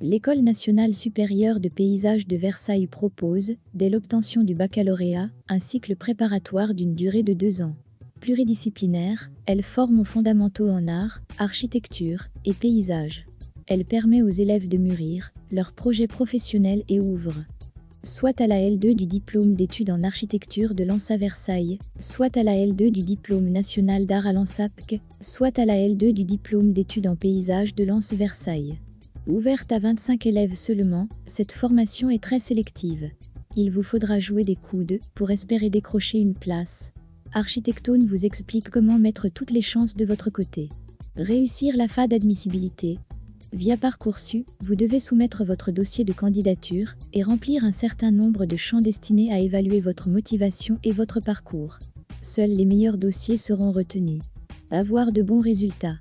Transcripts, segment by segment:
L'École nationale supérieure de paysage de Versailles propose, dès l'obtention du baccalauréat, un cycle préparatoire d'une durée de 2 ans. Pluridisciplinaire, elle forme aux fondamentaux en art, architecture et paysage. Elle permet aux élèves de mûrir leurs projets professionnels et ouvre soit à la L2 du diplôme d'études en architecture de l'ENSA Versailles, soit à la L2 du diplôme national d'art à l'ENSAPC, soit à la L2 du diplôme d'études en paysage de l'ENS Versailles. Ouverte à 25 élèves seulement, cette formation est très sélective. Il vous faudra jouer des coudes pour espérer décrocher une place. Architectone vous explique comment mettre toutes les chances de votre côté. Réussir la FA d'admissibilité. Via Parcoursup, vous devez soumettre votre dossier de candidature et remplir un certain nombre de champs destinés à évaluer votre motivation et votre parcours. Seuls les meilleurs dossiers seront retenus. Avoir de bons résultats.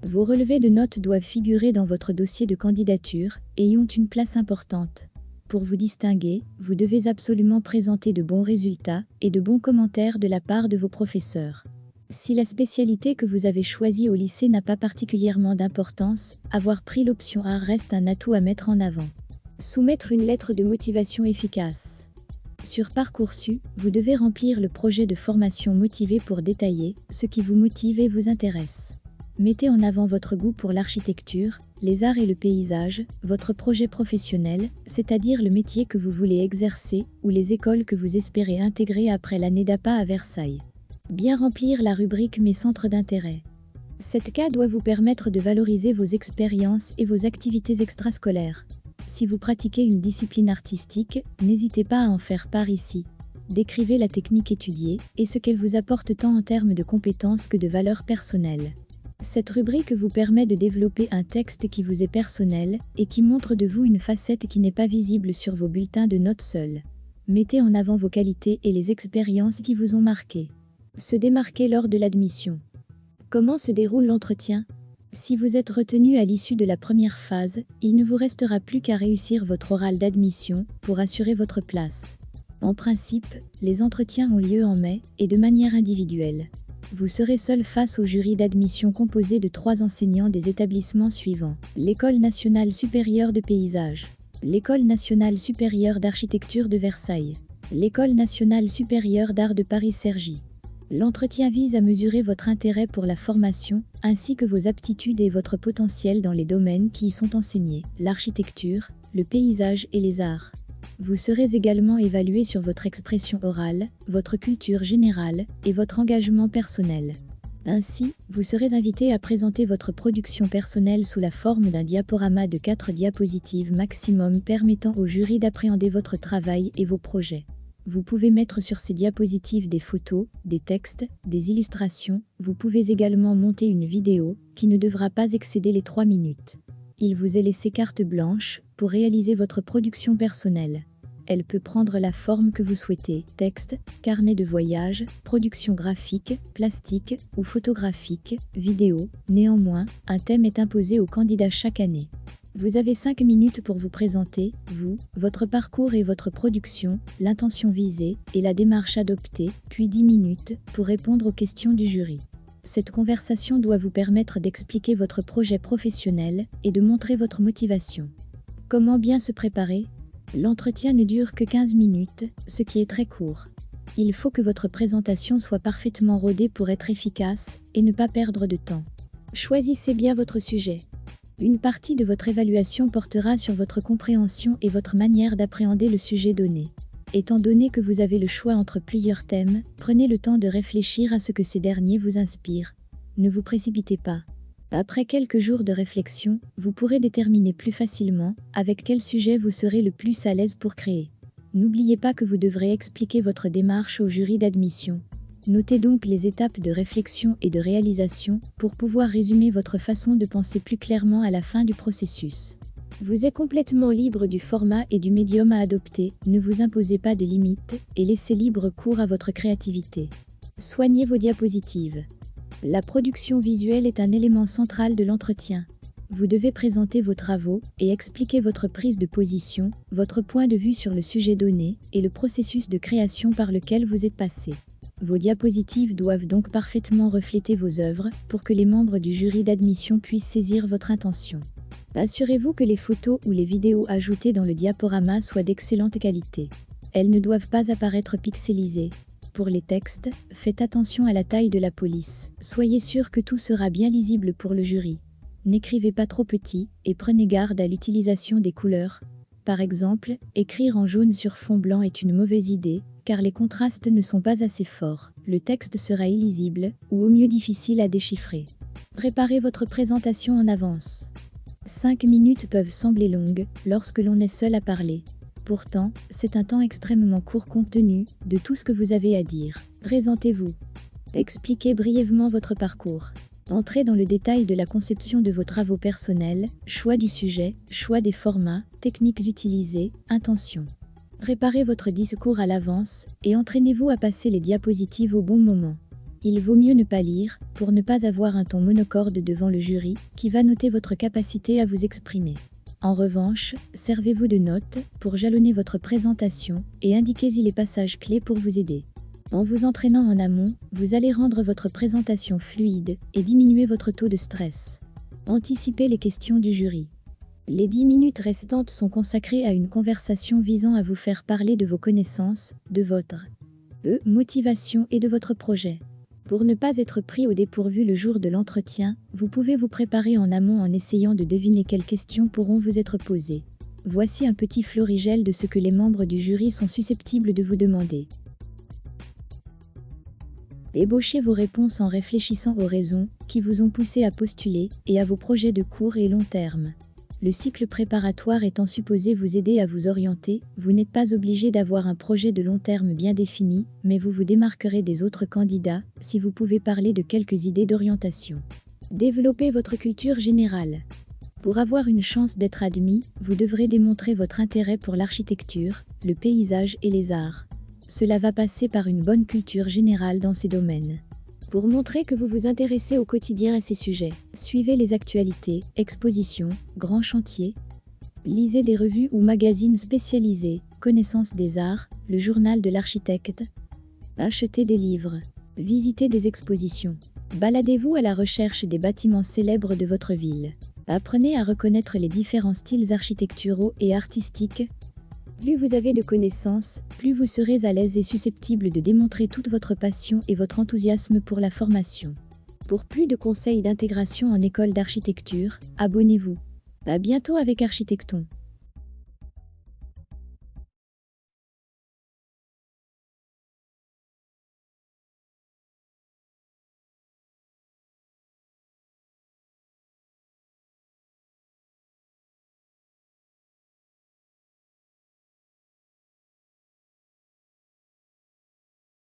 Vos relevés de notes doivent figurer dans votre dossier de candidature et y ont une place importante. Pour vous distinguer, vous devez absolument présenter de bons résultats et de bons commentaires de la part de vos professeurs. Si la spécialité que vous avez choisie au lycée n'a pas particulièrement d'importance, avoir pris l'option art reste un atout à mettre en avant. Soumettre une lettre de motivation efficace. Sur Parcoursup, vous devez remplir le projet de formation motivé pour détailler ce qui vous motive et vous intéresse. Mettez en avant votre goût pour l'architecture, les arts et le paysage, votre projet professionnel, c'est-à-dire le métier que vous voulez exercer ou les écoles que vous espérez intégrer après l'année d'APA à Versailles. Bien remplir la rubrique Mes centres d'intérêt. Cette cas doit vous permettre de valoriser vos expériences et vos activités extrascolaires. Si vous pratiquez une discipline artistique, n'hésitez pas à en faire part ici. Décrivez la technique étudiée et ce qu'elle vous apporte tant en termes de compétences que de valeurs personnelles. Cette rubrique vous permet de développer un texte qui vous est personnel et qui montre de vous une facette qui n'est pas visible sur vos bulletins de notes seuls. Mettez en avant vos qualités et les expériences qui vous ont marqué. Se démarquer lors de l'admission. Comment se déroule l'entretien ? Si vous êtes retenu à l'issue de la première phase, il ne vous restera plus qu'à réussir votre oral d'admission pour assurer votre place. En principe, les entretiens ont lieu en mai et de manière individuelle. Vous serez seul face au jury d'admission composé de 3 enseignants des établissements suivants. L'École nationale supérieure de paysage, l'École nationale supérieure d'architecture de Versailles, l'École nationale supérieure d'art de Paris-Cergy. L'entretien vise à mesurer votre intérêt pour la formation, ainsi que vos aptitudes et votre potentiel dans les domaines qui y sont enseignés, l'architecture, le paysage et les arts. Vous serez également évalué sur votre expression orale, votre culture générale et votre engagement personnel. Ainsi, vous serez invité à présenter votre production personnelle sous la forme d'un diaporama de 4 diapositives maximum permettant au jury d'appréhender votre travail et vos projets. Vous pouvez mettre sur ces diapositives des photos, des textes, des illustrations. Vous pouvez également monter une vidéo qui ne devra pas excéder les 3 minutes. Il vous est laissé carte blanche pour réaliser votre production personnelle. Elle peut prendre la forme que vous souhaitez, texte, carnet de voyage, production graphique, plastique ou photographique, vidéo. Néanmoins, un thème est imposé aux candidats chaque année. Vous avez 5 minutes pour vous présenter, vous, votre parcours et votre production, l'intention visée et la démarche adoptée, puis 10 minutes pour répondre aux questions du jury. Cette conversation doit vous permettre d'expliquer votre projet professionnel et de montrer votre motivation. Comment bien se préparer ? L'entretien ne dure que 15 minutes, ce qui est très court. Il faut que votre présentation soit parfaitement rodée pour être efficace et ne pas perdre de temps. Choisissez bien votre sujet. Une partie de votre évaluation portera sur votre compréhension et votre manière d'appréhender le sujet donné. Étant donné que vous avez le choix entre plusieurs thèmes, prenez le temps de réfléchir à ce que ces derniers vous inspirent. Ne vous précipitez pas. Après quelques jours de réflexion, vous pourrez déterminer plus facilement avec quel sujet vous serez le plus à l'aise pour créer. N'oubliez pas que vous devrez expliquer votre démarche au jury d'admission. Notez donc les étapes de réflexion et de réalisation pour pouvoir résumer votre façon de penser plus clairement à la fin du processus. Vous êtes complètement libre du format et du médium à adopter, ne vous imposez pas de limites et laissez libre cours à votre créativité. Soignez vos diapositives. La production visuelle est un élément central de l'entretien. Vous devez présenter vos travaux et expliquer votre prise de position, votre point de vue sur le sujet donné et le processus de création par lequel vous êtes passé. Vos diapositives doivent donc parfaitement refléter vos œuvres pour que les membres du jury d'admission puissent saisir votre intention. Assurez-vous que les photos ou les vidéos ajoutées dans le diaporama soient d'excellente qualité. Elles ne doivent pas apparaître pixelisées. Pour les textes, faites attention à la taille de la police. Soyez sûr que tout sera bien lisible pour le jury. N'écrivez pas trop petit et prenez garde à l'utilisation des couleurs. Par exemple, écrire en jaune sur fond blanc est une mauvaise idée, car les contrastes ne sont pas assez forts. Le texte sera illisible, ou au mieux difficile à déchiffrer. Préparez votre présentation en avance. 5 minutes peuvent sembler longues lorsque l'on est seul à parler. Pourtant, c'est un temps extrêmement court compte tenu de tout ce que vous avez à dire. Présentez-vous. Expliquez brièvement votre parcours. Entrez dans le détail de la conception de vos travaux personnels, choix du sujet, choix des formats, techniques utilisées, intention. Préparez votre discours à l'avance et entraînez-vous à passer les diapositives au bon moment. Il vaut mieux ne pas lire pour ne pas avoir un ton monocorde devant le jury qui va noter votre capacité à vous exprimer. En revanche, servez-vous de notes pour jalonner votre présentation et indiquez-y les passages clés pour vous aider. En vous entraînant en amont, vous allez rendre votre présentation fluide et diminuer votre taux de stress. Anticipez les questions du jury. Les 10 minutes restantes sont consacrées à une conversation visant à vous faire parler de vos connaissances, de votre motivation et de votre projet. Pour ne pas être pris au dépourvu le jour de l'entretien, vous pouvez vous préparer en amont en essayant de deviner quelles questions pourront vous être posées. Voici un petit florigel de ce que les membres du jury sont susceptibles de vous demander. Ébauchez vos réponses en réfléchissant aux raisons qui vous ont poussé à postuler et à vos projets de court et long terme. Le cycle préparatoire étant supposé vous aider à vous orienter, vous n'êtes pas obligé d'avoir un projet de long terme bien défini, mais vous vous démarquerez des autres candidats si vous pouvez parler de quelques idées d'orientation. Développez votre culture générale. Pour avoir une chance d'être admis, vous devrez démontrer votre intérêt pour l'architecture, le paysage et les arts. Cela va passer par une bonne culture générale dans ces domaines. Pour montrer que vous vous intéressez au quotidien à ces sujets, suivez les actualités, expositions, grands chantiers. Lisez des revues ou magazines spécialisés, Connaissance des arts, le journal de l'architecte. Achetez des livres. Visitez des expositions. Baladez-vous à la recherche des bâtiments célèbres de votre ville. Apprenez à reconnaître les différents styles architecturaux et artistiques. Plus vous avez de connaissances, plus vous serez à l'aise et susceptible de démontrer toute votre passion et votre enthousiasme pour la formation. Pour plus de conseils d'intégration en école d'architecture, abonnez-vous. À bientôt avec Architecton.